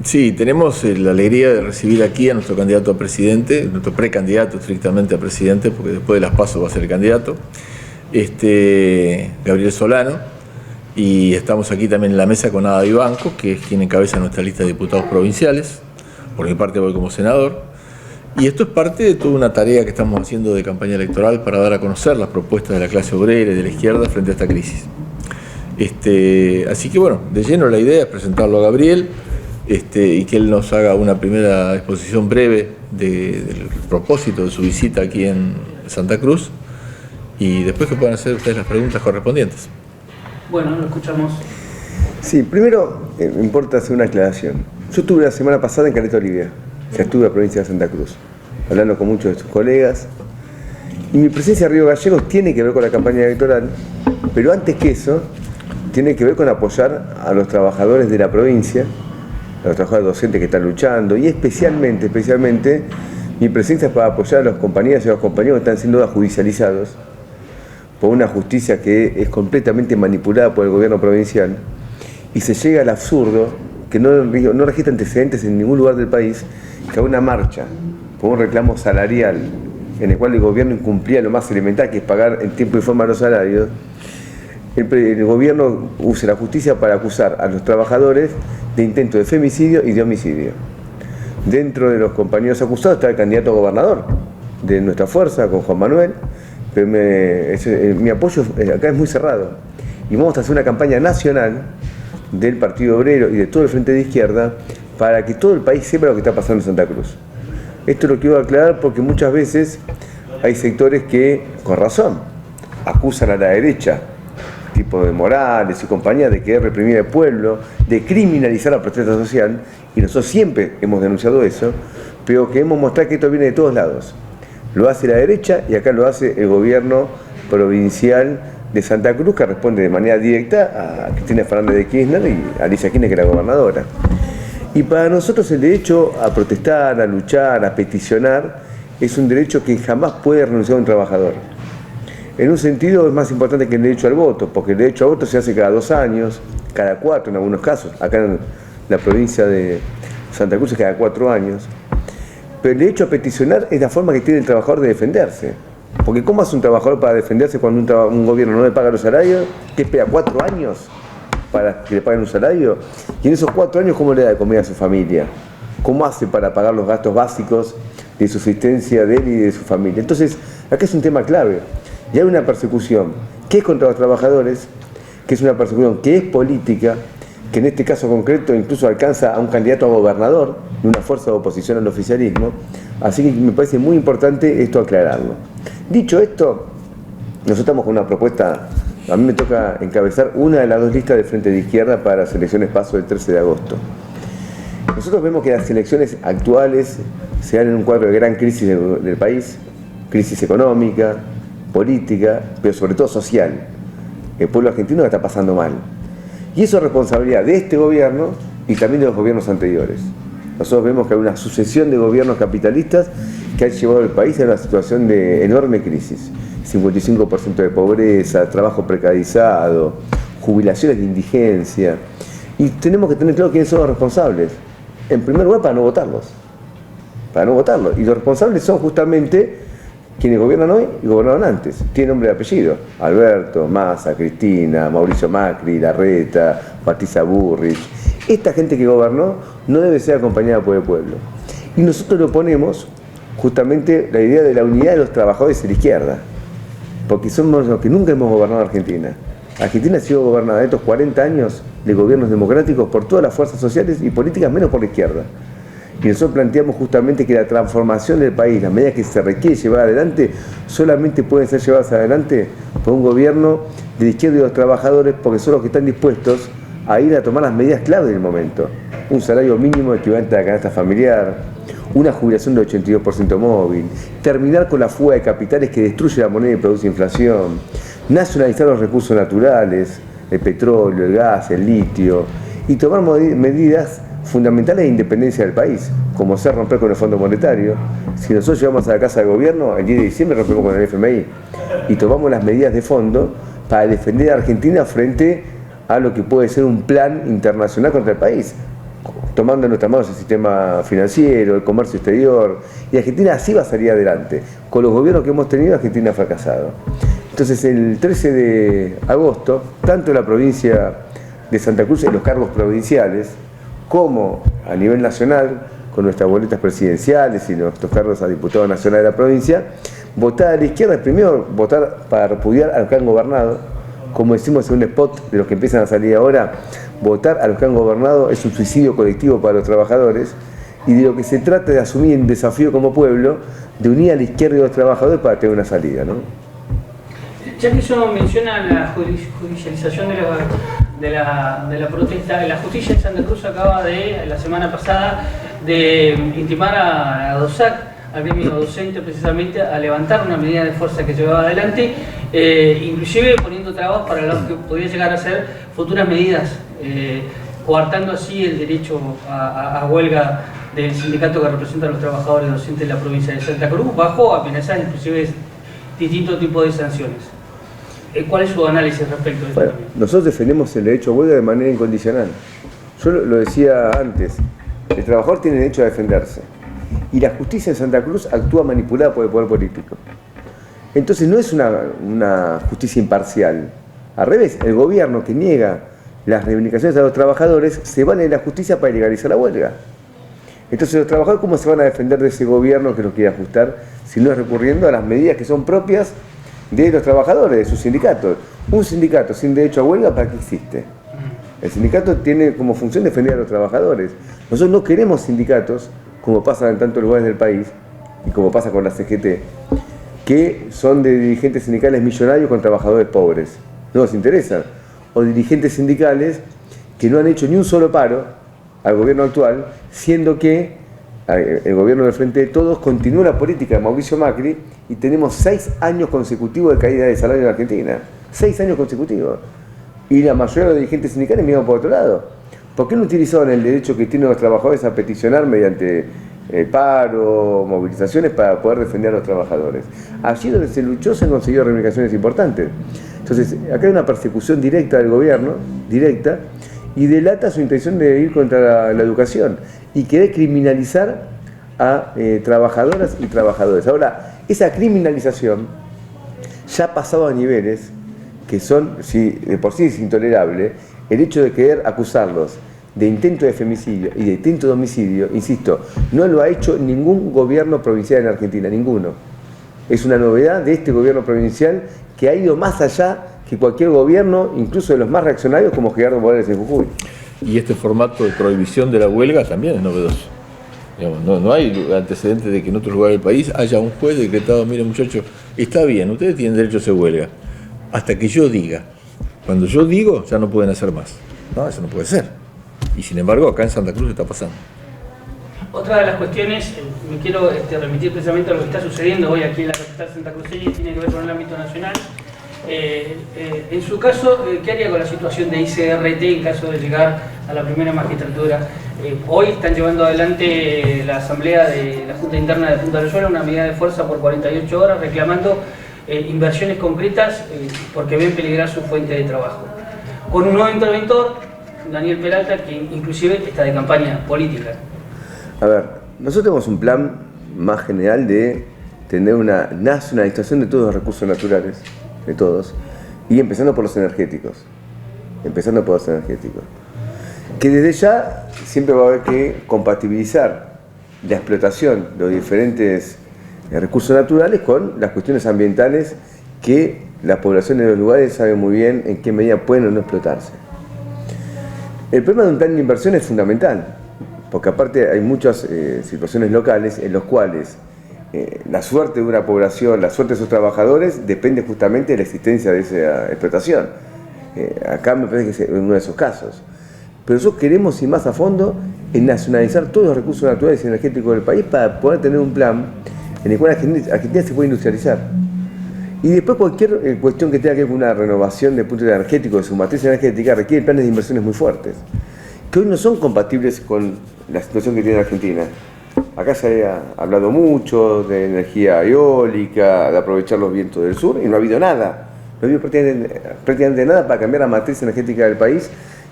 Sí, tenemos la alegría de recibir aquí a nuestro candidato a presidente, nuestro precandidato estrictamente a presidente, porque después de las PASO va a ser el candidato, Gabriel Solano, y estamos aquí también en la mesa con Ada Vivanco, que es quien encabeza nuestra lista de diputados provinciales. Por mi parte voy como senador. Y esto es parte de toda una tarea que estamos haciendo de campaña electoral para dar a conocer las propuestas de la clase obrera y de la izquierda frente a esta crisis. Así que bueno, de lleno la idea es presentarlo a Gabriel y que él nos haga una primera exposición breve del propósito de su visita aquí en Santa Cruz y después que puedan hacer ustedes las preguntas correspondientes. Bueno, lo escuchamos. Sí, primero me importa hacer una aclaración. Yo estuve la semana pasada en Caleta Olivia, ya estuve en la provincia de Santa Cruz, hablando con muchos de sus colegas, y mi presencia en Río Gallegos tiene que ver con la campaña electoral, pero antes que eso, tiene que ver con apoyar a los trabajadores de la provincia, a los trabajadores docentes que están luchando, y especialmente, mi presencia es para apoyar a los compañeras y a los compañeros que están siendo judicializados por una justicia que es completamente manipulada por el gobierno provincial, y se llega al absurdo que no registra antecedentes en ningún lugar del país, que a una marcha por un reclamo salarial en el cual el gobierno incumplía lo más elemental, que es pagar en tiempo y forma los salarios, el gobierno usa la justicia para acusar a los trabajadores de intento de femicidio y de homicidio. Dentro de los compañeros acusados está el candidato a gobernador de nuestra fuerza, con Juan Manuel, pero mi apoyo acá es muy cerrado. Y vamos a hacer una campaña nacional del Partido Obrero y de todo el Frente de Izquierda para que todo el país sepa lo que está pasando en Santa Cruz. Esto lo quiero aclarar porque muchas veces hay sectores que, con razón, acusan a la derecha, tipo de Morales y compañía, de querer reprimir al pueblo, de criminalizar la protesta social, y nosotros siempre hemos denunciado eso, pero queremos mostrar que esto viene de todos lados. Lo hace la derecha y acá lo hace el gobierno provincial de Santa Cruz, que responde de manera directa a Cristina Fernández de Kirchner y a Alicia Kirchner, que es la gobernadora. Y para nosotros el derecho a protestar, a luchar, a peticionar, es un derecho que jamás puede renunciar un trabajador. En un sentido es más importante que el derecho al voto, porque el derecho al voto se hace cada 2 años, cada 4 en algunos casos, acá en la provincia de Santa Cruz es cada 4 años. Pero el derecho a peticionar es la forma que tiene el trabajador de defenderse. Porque ¿cómo hace un trabajador para defenderse cuando un gobierno no le paga los salarios? ¿Qué espera 4 años para que le paguen un salario? Y en esos 4 años, ¿cómo le da de comida a su familia? ¿Cómo hace para pagar los gastos básicos de subsistencia de él y de su familia? Entonces, acá es un tema clave. Y hay una persecución que es contra los trabajadores, que es una persecución que es política, que en este caso concreto incluso alcanza a un candidato a gobernador de una fuerza de oposición al oficialismo. Así que me parece muy importante esto aclararlo. Dicho esto, nosotros estamos con una propuesta, a mí me toca encabezar una de las 2 listas de Frente de Izquierda para las elecciones PASO del 13 de agosto. Nosotros vemos que las elecciones actuales se dan en un cuadro de gran crisis del país, crisis económica, política, pero sobre todo social. El pueblo argentino la está pasando mal. Y eso es responsabilidad de este gobierno y también de los gobiernos anteriores. Nosotros vemos que hay una sucesión de gobiernos capitalistas que han llevado al país a una situación de enorme crisis. 55% de pobreza, trabajo precarizado, jubilaciones de indigencia. Y tenemos que tener claro quiénes son los responsables. En primer lugar, para no votarlos. Y los responsables son justamente quienes gobiernan hoy y gobernaron antes. Tiene nombre y apellido. Alberto, Massa, Cristina, Mauricio Macri, Larreta, Patricia Bullrich. Esta gente que gobernó no debe ser acompañada por el pueblo. Y nosotros lo ponemos justamente la idea de la unidad de los trabajadores de la izquierda. Porque somos los que nunca hemos gobernado Argentina. Argentina ha sido gobernada en estos 40 años de gobiernos democráticos por todas las fuerzas sociales y políticas, menos por la izquierda. Y nosotros planteamos justamente que la transformación del país, las medidas que se requiere llevar adelante, solamente pueden ser llevadas adelante por un gobierno de la izquierda y de los trabajadores, porque son los que están dispuestos a ir a tomar las medidas clave del momento. Un salario mínimo equivalente a la canasta familiar, una jubilación del 82% móvil, terminar con la fuga de capitales que destruye la moneda y produce inflación, nacionalizar los recursos naturales, el petróleo, el gas, el litio, y tomar medidas fundamentales de independencia del país, como ser romper con el Fondo Monetario. Si nosotros llevamos a la Casa de Gobierno, el 10 de diciembre rompemos con el FMI y tomamos las medidas de fondo para defender a Argentina frente a lo que puede ser un plan internacional contra el país, tomando en nuestras manos el sistema financiero, el comercio exterior, y Argentina así va a salir adelante. Con los gobiernos que hemos tenido, Argentina ha fracasado. Entonces, el 13 de agosto, tanto la provincia de Santa Cruz en los cargos provinciales, como a nivel nacional, con nuestras boletas presidenciales y nuestros cargos a diputado nacional de la provincia, votar a la izquierda, primero votar para repudiar a los que han gobernado, como decimos en un spot de los que empiezan a salir ahora, votar a los que han gobernado es un suicidio colectivo para los trabajadores, y de lo que se trata de asumir un desafío como pueblo, de unir a la izquierda y a los trabajadores para tener una salida, ¿no? Ya que eso menciona la judicialización de la protesta, la justicia de Santa Cruz acaba de, la semana pasada, de intimar a DOSAC, al gremio docente, precisamente a levantar una medida de fuerza que llevaba adelante, inclusive poniendo trabas para lo que podría llegar a ser futuras medidas, coartando así el derecho a huelga del sindicato que representa a los trabajadores docentes de la provincia de Santa Cruz, bajo amenazas inclusive distintos tipos de sanciones. ¿Cuál es su análisis respecto a esto? Bueno, nosotros defendemos el derecho a huelga de manera incondicional. Yo lo decía antes, el trabajador tiene derecho a defenderse y la justicia en Santa Cruz actúa manipulada por el poder político. Entonces no es una justicia imparcial. Al revés, el gobierno que niega las reivindicaciones a los trabajadores se vale de la justicia para ilegalizar la huelga. Entonces los trabajadores, ¿cómo se van a defender de ese gobierno que los quiere ajustar si no es recurriendo a las medidas que son propias de los trabajadores, de sus sindicatos? Un sindicato sin derecho a huelga, ¿para qué existe? El sindicato tiene como función defender a los trabajadores. Nosotros no queremos sindicatos, como pasa en tantos lugares del país, y como pasa con la CGT, que son de dirigentes sindicales millonarios con trabajadores pobres. No nos interesan. O dirigentes sindicales que no han hecho ni un solo paro al gobierno actual, siendo que el gobierno del Frente de Todos continúa la política de Mauricio Macri y tenemos 6 años consecutivos de caída de salario en Argentina. 6 años consecutivos. Y la mayoría de los dirigentes sindicales miran por otro lado. ¿Por qué no utilizaron el derecho que tienen los trabajadores a peticionar mediante paro, movilizaciones para poder defender a los trabajadores? Allí donde se luchó se han conseguido reivindicaciones importantes. Entonces, acá hay una persecución directa del gobierno, directa, y delata su intención de ir contra la educación y querer criminalizar a trabajadoras y trabajadores. Ahora, esa criminalización ya ha pasado a niveles que son, si de por sí es intolerable, el hecho de querer acusarlos de intento de femicidio y de intento de homicidio, insisto, no lo ha hecho ningún gobierno provincial en Argentina, ninguno. Es una novedad de este gobierno provincial que ha ido más allá que cualquier gobierno, incluso de los más reaccionarios como Gerardo Morales en Jujuy. Y este formato de prohibición de la huelga también es novedoso. Digamos, no hay antecedentes de que en otros lugares del país haya un juez decretado, mire muchachos, está bien, ustedes tienen derecho a hacer huelga, hasta que yo diga. Cuando yo digo, ya no pueden hacer más. No, eso no puede ser. Y sin embargo, acá en Santa Cruz está pasando. Otra de las cuestiones, me quiero remitir precisamente a lo que está sucediendo hoy aquí en la capital santacruceña y tiene que ver con el ámbito nacional. En su caso, ¿qué haría con la situación de ICRT en caso de llegar a la primera magistratura? Hoy están llevando adelante la asamblea de la Junta Interna de Punta del Sol una medida de fuerza por 48 horas reclamando inversiones concretas porque ven peligrar su fuente de trabajo. Con un nuevo interventor, Daniel Peralta, que inclusive está de campaña política. A ver, nosotros tenemos un plan más general de tener una nacionalización de todos los recursos naturales, de todos, y empezando por los energéticos. Que desde ya siempre va a haber que compatibilizar la explotación de los diferentes recursos naturales con las cuestiones ambientales que la población de los lugares sabe muy bien en qué medida pueden o no explotarse. El problema de un plan de inversión es fundamental, porque aparte hay muchas situaciones locales en las cuales la suerte de una población, la suerte de sus trabajadores depende justamente de la existencia de esa explotación. Acá me parece que es uno de esos casos. Pero nosotros queremos ir más a fondo en nacionalizar todos los recursos naturales y energéticos del país para poder tener un plan en el cual Argentina se puede industrializar. Y después cualquier cuestión que tenga que ver con una renovación del punto de vista energético, de su matriz energética, requiere planes de inversiones muy fuertes, que hoy no son compatibles con la situación que tiene Argentina. Acá se ha hablado mucho de energía eólica, de aprovechar los vientos del sur, y no ha habido nada. No ha habido prácticamente nada para cambiar la matriz energética del país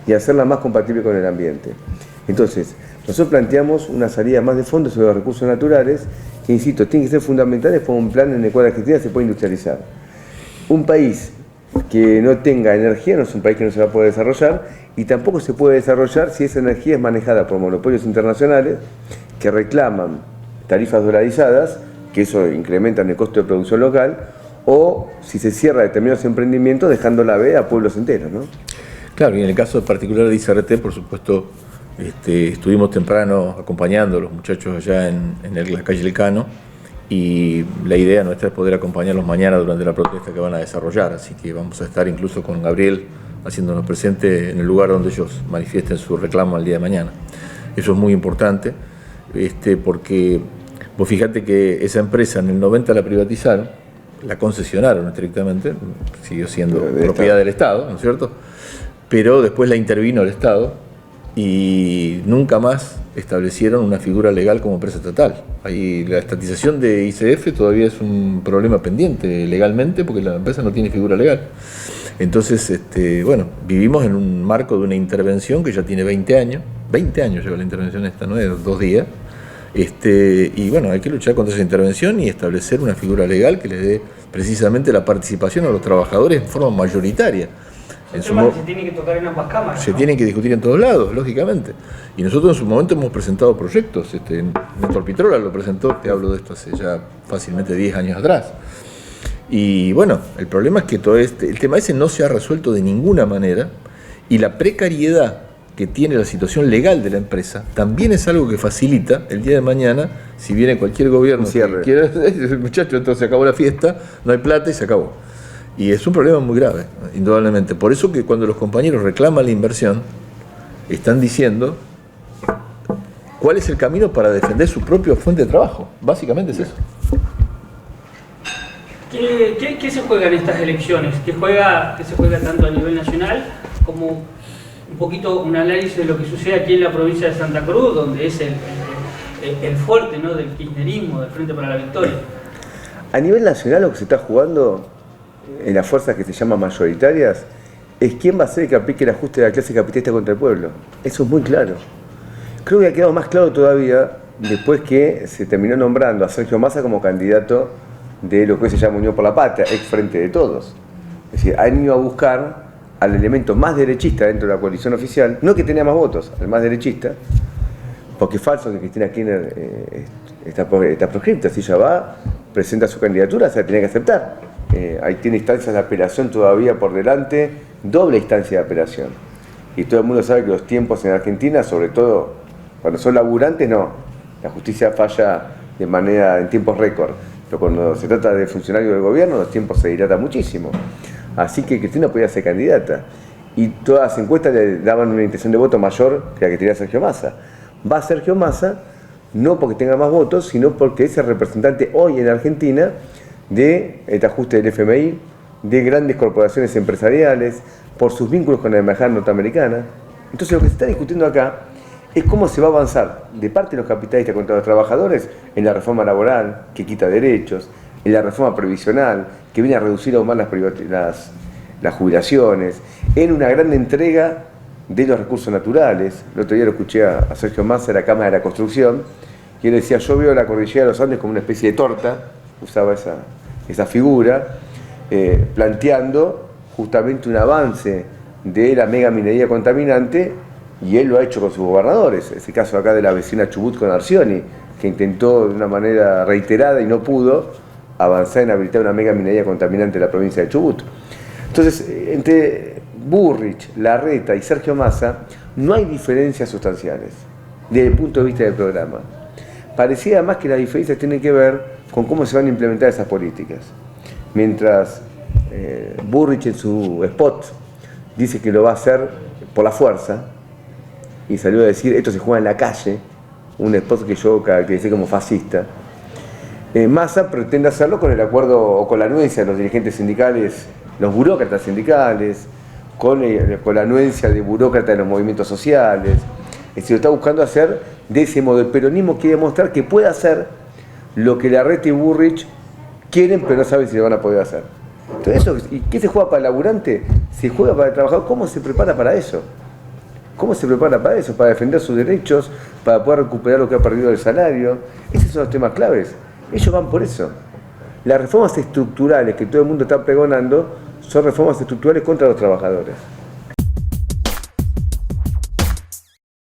y hacerla más compatible con el ambiente. Entonces, Nosotros planteamos una salida más de fondo sobre los recursos naturales que, insisto, tienen que ser fundamentales para un plan en el cual Argentina se puede industrializar. Un país que no tenga energía no es un país que no se va a poder desarrollar, y tampoco se puede desarrollar si esa energía es manejada por monopolios internacionales que reclaman tarifas dolarizadas, que eso incrementa el costo de producción local, o si se cierra determinados emprendimientos dejando la veda a pueblos enteros, ¿no? Claro, y en el caso particular de ICRT, por supuesto, estuvimos temprano acompañando a los muchachos allá en la calle Elcano, y la idea nuestra es poder acompañarlos mañana durante la protesta que van a desarrollar, así que vamos a estar incluso con Gabriel haciéndonos presente en el lugar donde ellos manifiesten su reclamo al día de mañana. Eso es muy importante, porque vos fijate que esa empresa en el 90 la privatizaron, la concesionaron estrictamente, siguió siendo propiedad del Estado, ¿no es cierto? Pero después la intervino el Estado y nunca más establecieron una figura legal como empresa estatal. Ahí la estatización de ICF todavía es un problema pendiente legalmente porque la empresa no tiene figura legal. Entonces, bueno, vivimos en un marco de una intervención que ya tiene 20 años. 20 años lleva la intervención esta, no es 2 días. Y bueno, hay que luchar contra esa intervención y establecer una figura legal que le dé precisamente la participación a los trabajadores en forma mayoritaria. Se tiene que tocar en ambas cámaras. Se tienen que discutir en todos lados, lógicamente. Y nosotros en su momento hemos presentado proyectos. Néstor Pitrola lo presentó, te hablo de esto hace ya fácilmente 10 años atrás. Y bueno, el problema es que todo el tema ese no se ha resuelto de ninguna manera, y la precariedad que tiene la situación legal de la empresa también es algo que facilita el día de mañana, si viene cualquier gobierno que quiera, muchachos, entonces se acabó la fiesta, no hay plata y se acabó. Y es un problema muy grave, indudablemente. Por eso que cuando los compañeros reclaman la inversión, están diciendo cuál es el camino para defender su propia fuente de trabajo. Básicamente es eso. ¿Qué se juega en estas elecciones? ¿Qué se juega tanto a nivel nacional como un poquito un análisis de lo que sucede aquí en la provincia de Santa Cruz, donde es el fuerte, ¿no?, del kirchnerismo, del Frente para la Victoria? A nivel nacional, lo que se está jugando en las fuerzas que se llaman mayoritarias es quién va a ser el que aplique el ajuste de la clase capitalista contra el pueblo. Eso es muy claro. Creo que ha quedado más claro todavía después que se terminó nombrando a Sergio Massa como candidato de lo que se llama Unión por la Patria, ex Frente de Todos. Es decir, han ido a buscar al elemento más derechista dentro de la coalición oficial, no que tenía más votos, al más derechista, porque es falso que Cristina Kirchner está proscripta. Si ella va, presenta su candidatura, se la tiene que aceptar. Ahí tiene instancias de apelación todavía por delante, doble instancia de apelación. Y todo el mundo sabe que los tiempos en Argentina, sobre todo cuando son laburantes, no. La justicia falla en tiempos récord. Pero cuando se trata de funcionarios del gobierno, los tiempos se dilatan muchísimo. Así que Cristina podía ser candidata. Y todas las encuestas le daban una intención de voto mayor que la que tenía Sergio Massa. Va Sergio Massa, no porque tenga más votos, sino porque es el representante hoy en Argentina de este ajuste del FMI, de grandes corporaciones empresariales, por sus vínculos con la embajada norteamericana. Entonces lo que se está discutiendo acá es cómo se va a avanzar de parte de los capitalistas contra los trabajadores en la reforma laboral, que quita derechos, en la reforma previsional, que viene a reducir aún más las jubilaciones, en una gran entrega de los recursos naturales. El otro día lo escuché a Sergio Massa en la Cámara de la Construcción, y él decía: yo veo la cordillera de los Andes como una especie de torta, usaba esa figura, planteando justamente un avance de la mega minería contaminante, y él lo ha hecho con sus gobernadores. Ese caso acá de la vecina Chubut con Arcioni, que intentó de una manera reiterada y no pudo avanzar en habilitar una mega minería contaminante en la provincia de Chubut. Entonces, entre Burrich, Larreta y Sergio Massa no hay diferencias sustanciales desde el punto de vista del programa. Parecía además que las diferencias tienen que ver con cómo se van a implementar esas políticas. Mientras Burrich en su spot dice que lo va a hacer por la fuerza, y salió a decir: esto se juega en la calle, un spot que yo caractericé como fascista. Massa pretende hacerlo con el acuerdo o con la anuencia de los dirigentes sindicales, los burócratas sindicales, con la anuencia de burócratas de los movimientos sociales. Es decir, lo está buscando hacer de ese modo. El peronismo quiere mostrar que puede hacer lo que Larreta y Burrich quieren, pero no saben si lo van a poder hacer. Entonces, ¿y qué se juega para el laburante? Se juega para el trabajador. ¿Cómo se prepara para eso? ¿Cómo se prepara para eso? Para defender sus derechos, para poder recuperar lo que ha perdido el salario. Esos son los temas claves. Ellos van por eso. Las reformas estructurales que todo el mundo está pregonando son reformas estructurales contra los trabajadores.